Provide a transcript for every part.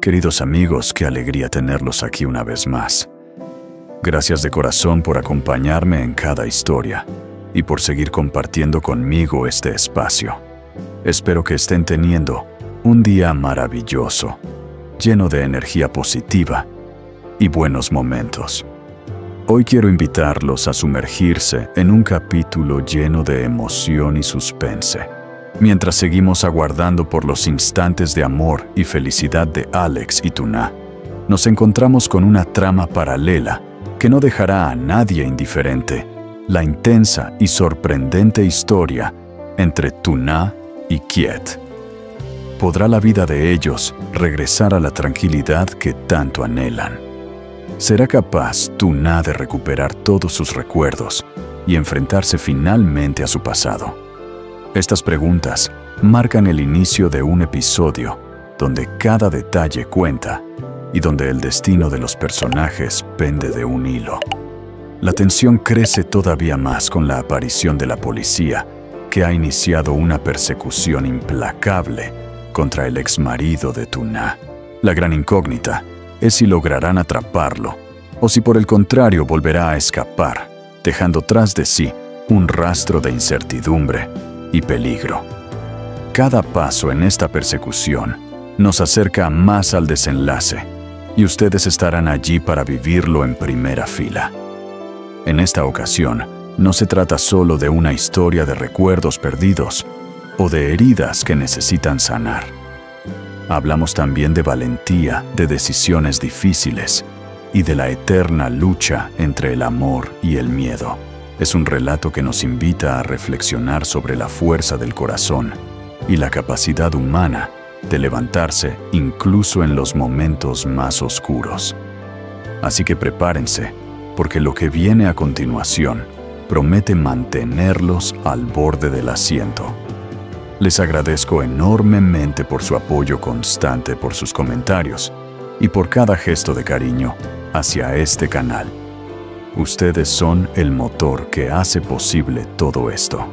Queridos amigos, qué alegría tenerlos aquí una vez más. Gracias de corazón por acompañarme en cada historia y por seguir compartiendo conmigo este espacio. Espero que estén teniendo un día maravilloso, lleno de energía positiva y buenos momentos. Hoy quiero invitarlos a sumergirse en un capítulo lleno de emoción y suspense. Mientras seguimos aguardando por los instantes de amor y felicidad de Alex y Tuna, nos encontramos con una trama paralela que no dejará a nadie indiferente: la intensa y sorprendente historia entre Tuna y Kiet. ¿Podrá la vida de ellos regresar a la tranquilidad que tanto anhelan? ¿Será capaz Tuna de recuperar todos sus recuerdos y enfrentarse finalmente a su pasado? Estas preguntas marcan el inicio de un episodio donde cada detalle cuenta y donde el destino de los personajes pende de un hilo. La tensión crece todavía más con la aparición de la policía, que ha iniciado una persecución implacable contra el exmarido de Tuna. La gran incógnita es si lograrán atraparlo o si por el contrario volverá a escapar, dejando tras de sí un rastro de incertidumbre y peligro. Cada paso en esta persecución nos acerca más al desenlace y ustedes estarán allí para vivirlo en primera fila. En esta ocasión, no se trata solo de una historia de recuerdos perdidos o de heridas que necesitan sanar. Hablamos también de valentía, de decisiones difíciles y de la eterna lucha entre el amor y el miedo. Es un relato que nos invita a reflexionar sobre la fuerza del corazón y la capacidad humana de levantarse incluso en los momentos más oscuros. Así que prepárense, porque lo que viene a continuación promete mantenerlos al borde del asiento. Les agradezco enormemente por su apoyo constante, por sus comentarios y por cada gesto de cariño hacia este canal. Ustedes son el motor que hace posible todo esto.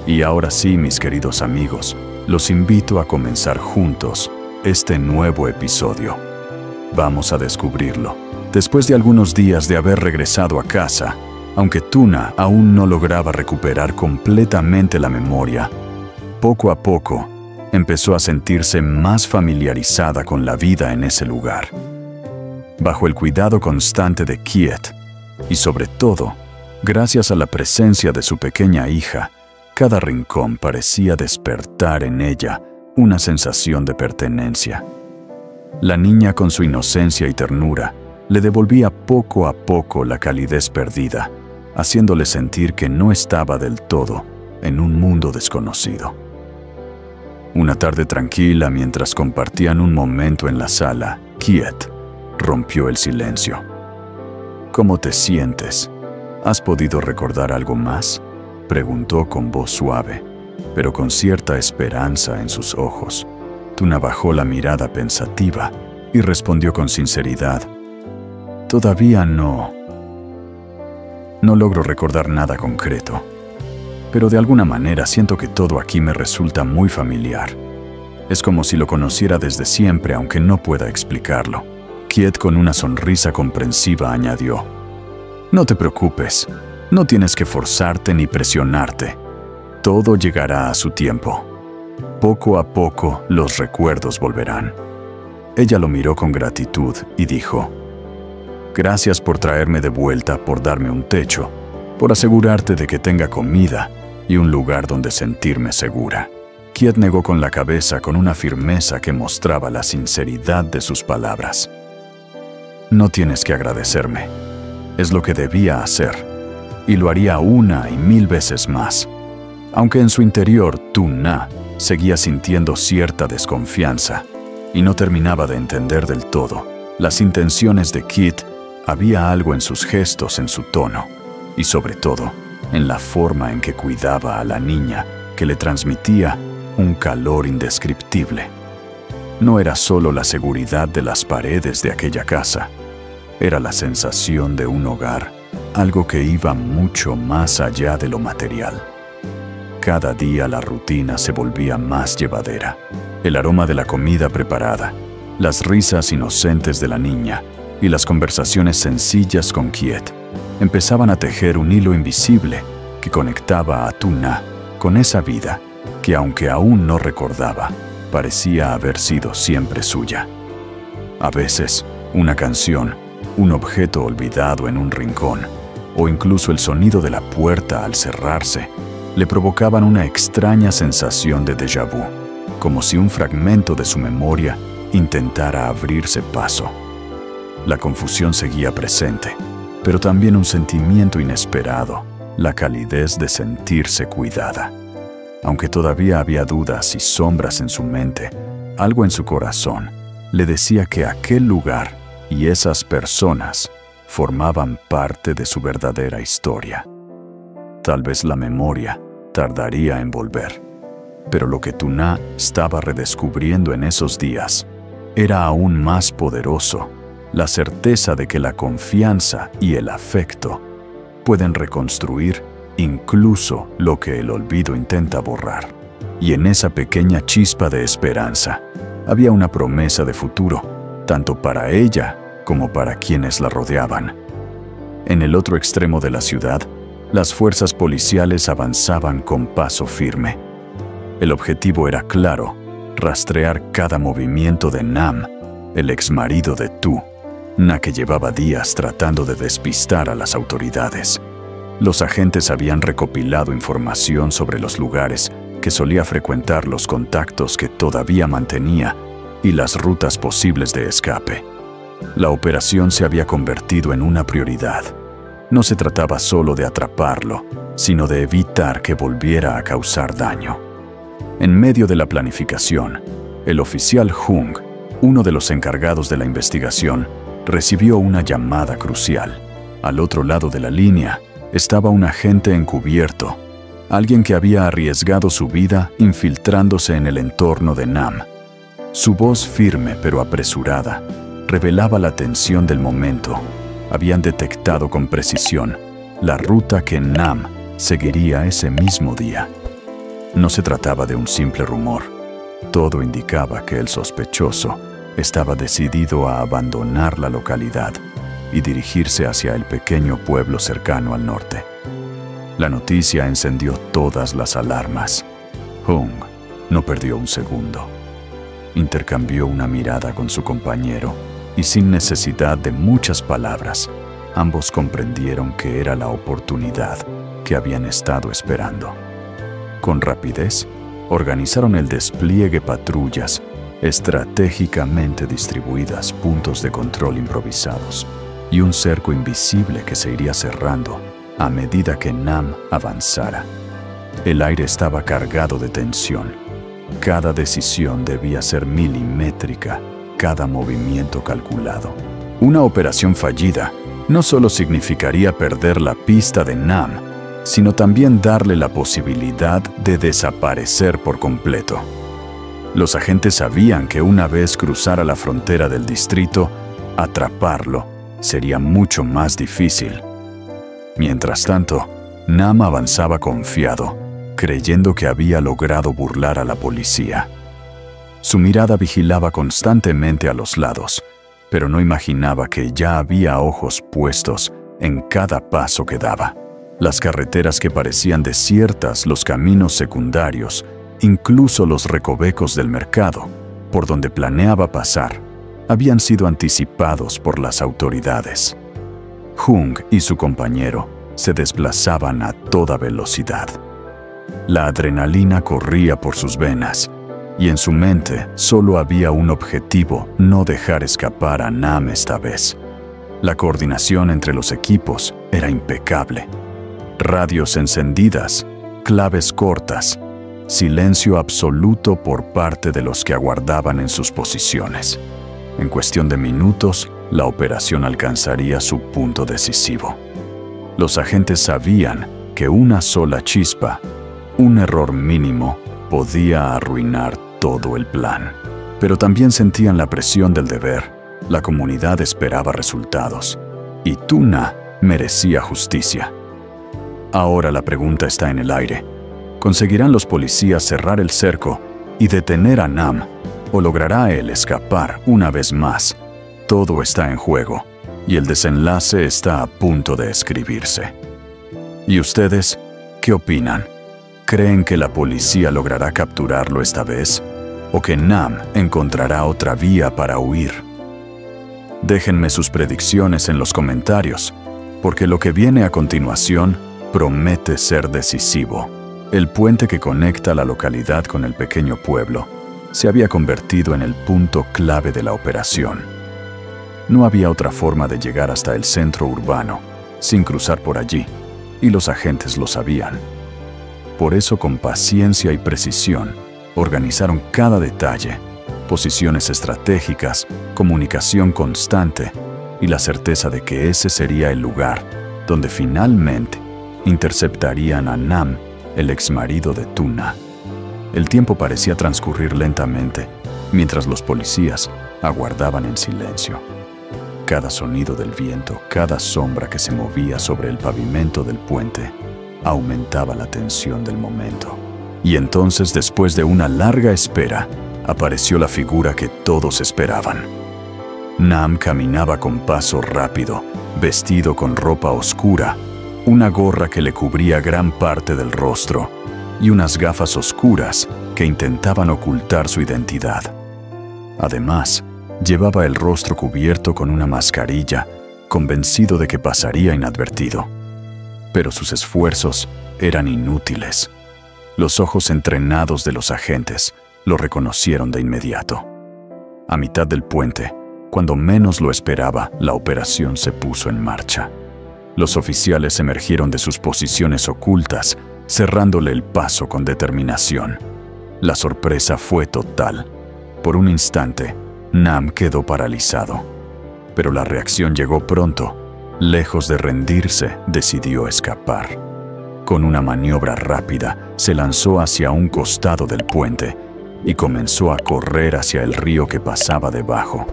Y ahora sí, mis queridos amigos, los invito a comenzar juntos este nuevo episodio. Vamos a descubrirlo. Después de algunos días de haber regresado a casa, aunque Tuna aún no lograba recuperar completamente la memoria, poco a poco empezó a sentirse más familiarizada con la vida en ese lugar. Bajo el cuidado constante de Kiet, y sobre todo, gracias a la presencia de su pequeña hija, cada rincón parecía despertar en ella una sensación de pertenencia. La niña, con su inocencia y ternura, le devolvía poco a poco la calidez perdida, haciéndole sentir que no estaba del todo en un mundo desconocido. Una tarde tranquila, mientras compartían un momento en la sala, Kiet rompió el silencio. ¿Cómo te sientes? ¿Has podido recordar algo más?, preguntó con voz suave, pero con cierta esperanza en sus ojos. Tuna bajó la mirada pensativa y respondió con sinceridad: Todavía no logro recordar nada concreto, pero de alguna manera siento que todo aquí me resulta muy familiar. Es como si lo conociera desde siempre, aunque no pueda explicarlo. Kiet, con una sonrisa comprensiva, añadió: No te preocupes, no tienes que forzarte ni presionarte. Todo llegará a su tiempo. Poco a poco los recuerdos volverán. Ella lo miró con gratitud y dijo: Gracias por traerme de vuelta, por darme un techo, por asegurarte de que tenga comida y un lugar donde sentirme segura. Kiet negó con la cabeza, con una firmeza que mostraba la sinceridad de sus palabras. No tienes que agradecerme. Es lo que debía hacer, y lo haría una y mil veces más. Aunque en su interior Tuna seguía sintiendo cierta desconfianza y no terminaba de entender del todo las intenciones de Kiet, había algo en sus gestos, en su tono y sobre todo en la forma en que cuidaba a la niña, que le transmitía un calor indescriptible. No era solo la seguridad de las paredes de aquella casa, era la sensación de un hogar, algo que iba mucho más allá de lo material. Cada día la rutina se volvía más llevadera. El aroma de la comida preparada, Las risas inocentes de la niña y las conversaciones sencillas con Kiet empezaban a tejer un hilo invisible que conectaba a Tuna con esa vida que, aunque aún no recordaba, parecía haber sido siempre suya. A veces, una canción, un objeto olvidado en un rincón, o incluso el sonido de la puerta al cerrarse, le provocaban una extraña sensación de déjà vu, como si un fragmento de su memoria intentara abrirse paso. La confusión seguía presente, pero también un sentimiento inesperado, la calidez de sentirse cuidada. Aunque todavía había dudas y sombras en su mente, algo en su corazón le decía que aquel lugar y esas personas formaban parte de su verdadera historia. Tal vez la memoria tardaría en volver, pero lo que Tuna estaba redescubriendo en esos días era aún más poderoso, la certeza de que la confianza y el afecto pueden reconstruir incluso lo que el olvido intenta borrar. Y en esa pequeña chispa de esperanza había una promesa de futuro, tanto para ella como para quienes la rodeaban. En el otro extremo de la ciudad, las fuerzas policiales avanzaban con paso firme. El objetivo era claro: rastrear cada movimiento de Nam, el exmarido de Tu, que llevaba días tratando de despistar a las autoridades. Los agentes habían recopilado información sobre los lugares que solía frecuentar, los contactos que todavía mantenía y las rutas posibles de escape. La operación se había convertido en una prioridad. No se trataba solo de atraparlo, sino de evitar que volviera a causar daño. En medio de la planificación, el oficial Hung, uno de los encargados de la investigación, recibió una llamada crucial. Al otro lado de la línea estaba un agente encubierto, alguien que había arriesgado su vida infiltrándose en el entorno de Nam. Su voz firme pero apresurada revelaba la tensión del momento. Habían detectado con precisión la ruta que Nam seguiría ese mismo día. No se trataba de un simple rumor. Todo indicaba que el sospechoso estaba decidido a abandonar la localidad y dirigirse hacia el pequeño pueblo cercano al norte. La noticia encendió todas las alarmas. Hung no perdió un segundo. Intercambió una mirada con su compañero y, sin necesidad de muchas palabras, ambos comprendieron que era la oportunidad que habían estado esperando. Con rapidez, organizaron el despliegue patrullas estratégicamente distribuidas, puntos de control improvisados y un cerco invisible que se iría cerrando a medida que Nam avanzara. El aire estaba cargado de tensión. Cada decisión debía ser milimétrica, cada movimiento calculado. Una operación fallida no solo significaría perder la pista de Nam, sino también darle la posibilidad de desaparecer por completo. Los agentes sabían que una vez cruzara la frontera del distrito, atraparlo sería mucho más difícil. Mientras tanto, Nam avanzaba confiado, creyendo que había logrado burlar a la policía. Su mirada vigilaba constantemente a los lados, pero no imaginaba que ya había ojos puestos en cada paso que daba. Las carreteras que parecían desiertas, los caminos secundarios, incluso los recovecos del mercado, por donde planeaba pasar, habían sido anticipados por las autoridades. Hung y su compañero se desplazaban a toda velocidad. La adrenalina corría por sus venas, y en su mente solo había un objetivo: no dejar escapar a Nam esta vez. La coordinación entre los equipos era impecable. Radios encendidas, claves cortas, silencio absoluto por parte de los que aguardaban en sus posiciones. En cuestión de minutos, la operación alcanzaría su punto decisivo. Los agentes sabían que una sola chispa, un error mínimo, podía arruinar todo el plan. Pero también sentían la presión del deber. La comunidad esperaba resultados, y Tuna merecía justicia. Ahora la pregunta está en el aire. ¿Conseguirán los policías cerrar el cerco y detener a Nam, ¿O logrará él escapar una vez más? Todo está en juego y el desenlace está a punto de escribirse. ¿Y ustedes qué opinan? ¿Creen que la policía logrará capturarlo esta vez? ¿O que Nam encontrará otra vía para huir? Déjenme sus predicciones en los comentarios, porque lo que viene a continuación promete ser decisivo. El puente que conecta la localidad con el pequeño pueblo se había convertido en el punto clave de la operación. No había otra forma de llegar hasta el centro urbano sin cruzar por allí, y los agentes lo sabían. Por eso, con paciencia y precisión, organizaron cada detalle: posiciones estratégicas, comunicación constante y la certeza de que ese sería el lugar donde finalmente interceptarían a Nam, el exmarido de Tuna. El tiempo parecía transcurrir lentamente, mientras los policías aguardaban en silencio. Cada sonido del viento, cada sombra que se movía sobre el pavimento del puente, aumentaba la tensión del momento. Y entonces, después de una larga espera, apareció la figura que todos esperaban. Nam caminaba con paso rápido, vestido con ropa oscura, una gorra que le cubría gran parte del rostro y unas gafas oscuras que intentaban ocultar su identidad. Además, llevaba el rostro cubierto con una mascarilla, convencido de que pasaría inadvertido. Pero sus esfuerzos eran inútiles. Los ojos entrenados de los agentes lo reconocieron de inmediato. A mitad del puente, cuando menos lo esperaba, la operación se puso en marcha. Los oficiales emergieron de sus posiciones ocultas, cerrándole el paso con determinación. La sorpresa fue total. Por un instante, Nam quedó paralizado. Pero la reacción llegó pronto. Lejos de rendirse, decidió escapar. Con una maniobra rápida, se lanzó hacia un costado del puente y comenzó a correr hacia el río que pasaba debajo.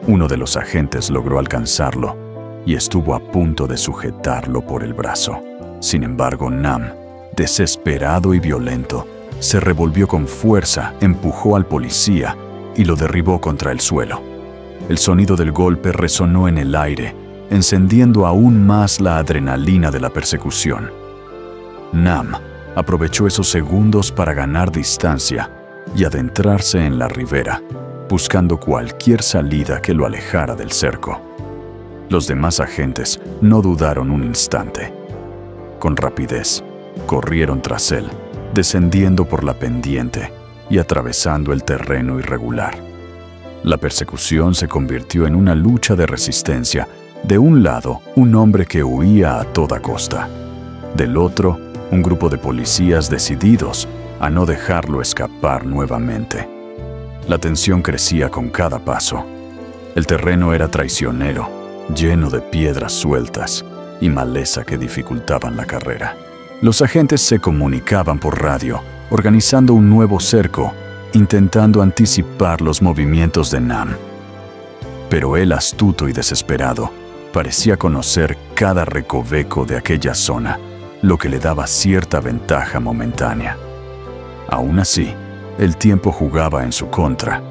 Uno de los agentes logró alcanzarlo y estuvo a punto de sujetarlo por el brazo. Sin embargo, Nam, desesperado y violento, se revolvió con fuerza, empujó al policía y lo derribó contra el suelo. El sonido del golpe resonó en el aire, encendiendo aún más la adrenalina de la persecución. Nam aprovechó esos segundos para ganar distancia y adentrarse en la ribera, buscando cualquier salida que lo alejara del cerco. Los demás agentes no dudaron un instante. Con rapidez, corrieron tras él, descendiendo por la pendiente y atravesando el terreno irregular. La persecución se convirtió en una lucha de resistencia. De un lado, un hombre que huía a toda costa. Del otro, un grupo de policías decididos a no dejarlo escapar nuevamente. La tensión crecía con cada paso. El terreno era traicionero, lleno de piedras sueltas y maleza que dificultaban la carrera. Los agentes se comunicaban por radio, organizando un nuevo cerco, intentando anticipar los movimientos de Nam. Pero él, astuto y desesperado, parecía conocer cada recoveco de aquella zona, lo que le daba cierta ventaja momentánea. Aún así, el tiempo jugaba en su contra.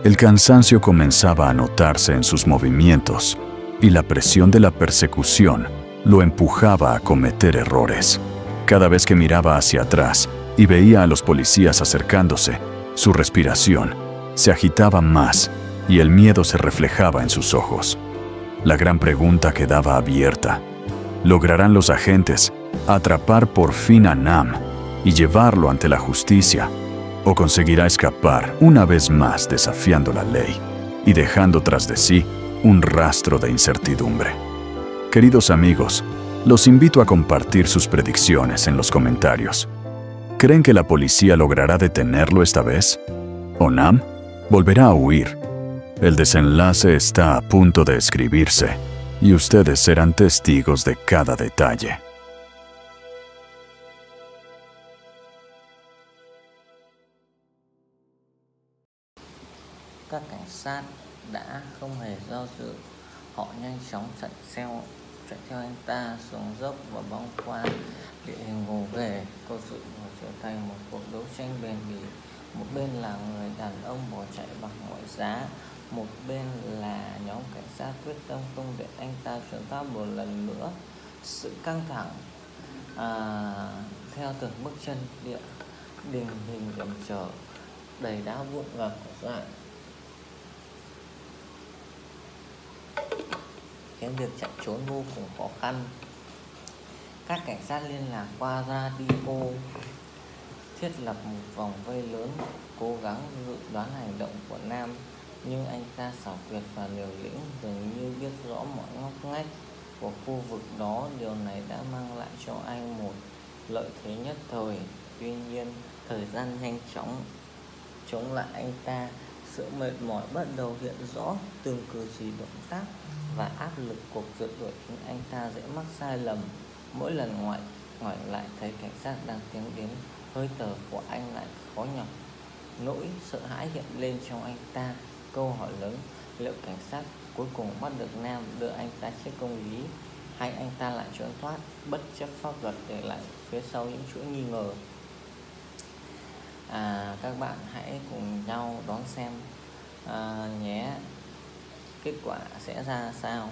El cansancio comenzaba a notarse en sus movimientos y la presión de la persecución lo empujaba a cometer errores. Cada vez que miraba hacia atrás y veía a los policías acercándose, su respiración se agitaba más y el miedo se reflejaba en sus ojos. La gran pregunta quedaba abierta. ¿Lograrán los agentes atrapar por fin a Nam y llevarlo ante la justicia? ¿O conseguirá escapar una vez más desafiando la ley y dejando tras de sí un rastro de incertidumbre? Queridos amigos, los invito a compartir sus predicciones en los comentarios. ¿Creen que la policía logrará detenerlo esta vez? ¿O Nam volverá a huir? El desenlace está a punto de escribirse y ustedes serán testigos de cada detalle. Các cảnh sát đã không hề do dự, họ nhanh chóng chạy theo anh ta xuống dốc và băng qua địa hình gồ ghề. Câu chuyện trở thành một cuộc đấu tranh bền bỉ Một bên là người đàn ông bỏ chạy bằng mọi giá, một bên là nhóm cảnh sát quyết tâm không để anh ta trốn thoát một lần nữa. Sự căng thẳng theo từng bước chân, địa hình hiểm trở, đầy đá vụn và cỏ dại, khiến việc chạy trốn vô cùng khó khăn. Các cảnh sát liên lạc qua radio, thiết lập một vòng vây lớn, cố gắng dự đoán hành động của Nam, nhưng anh ta xảo quyệt và liều lĩnh, dường như biết rõ mọi ngóc ngách của khu vực đó. Điều này đã mang lại cho anh một lợi thế nhất thời. Tuy nhiên, thời gian nhanh chóng chống lại anh ta. Sự mệt mỏi bắt đầu hiện rõ, từng cử chỉ, động tác và áp lực cuộc rượt đuổi khiến anh ta dễ mắc sai lầm. Mỗi lần ngoảnh lại thấy cảnh sát đang tiến đến, hơi thở của anh lại khó nhọc. Nỗi sợ hãi hiện lên trong anh ta. Câu hỏi lớn: liệu cảnh sát cuối cùng bắt được Nam, đưa anh ta trước công lý, hay anh ta lại trốn thoát bất chấp pháp luật, để lại phía sau những chuỗi nghi ngờ? Các bạn hãy cùng nhau đón xem nhé, kết quả sẽ ra sao.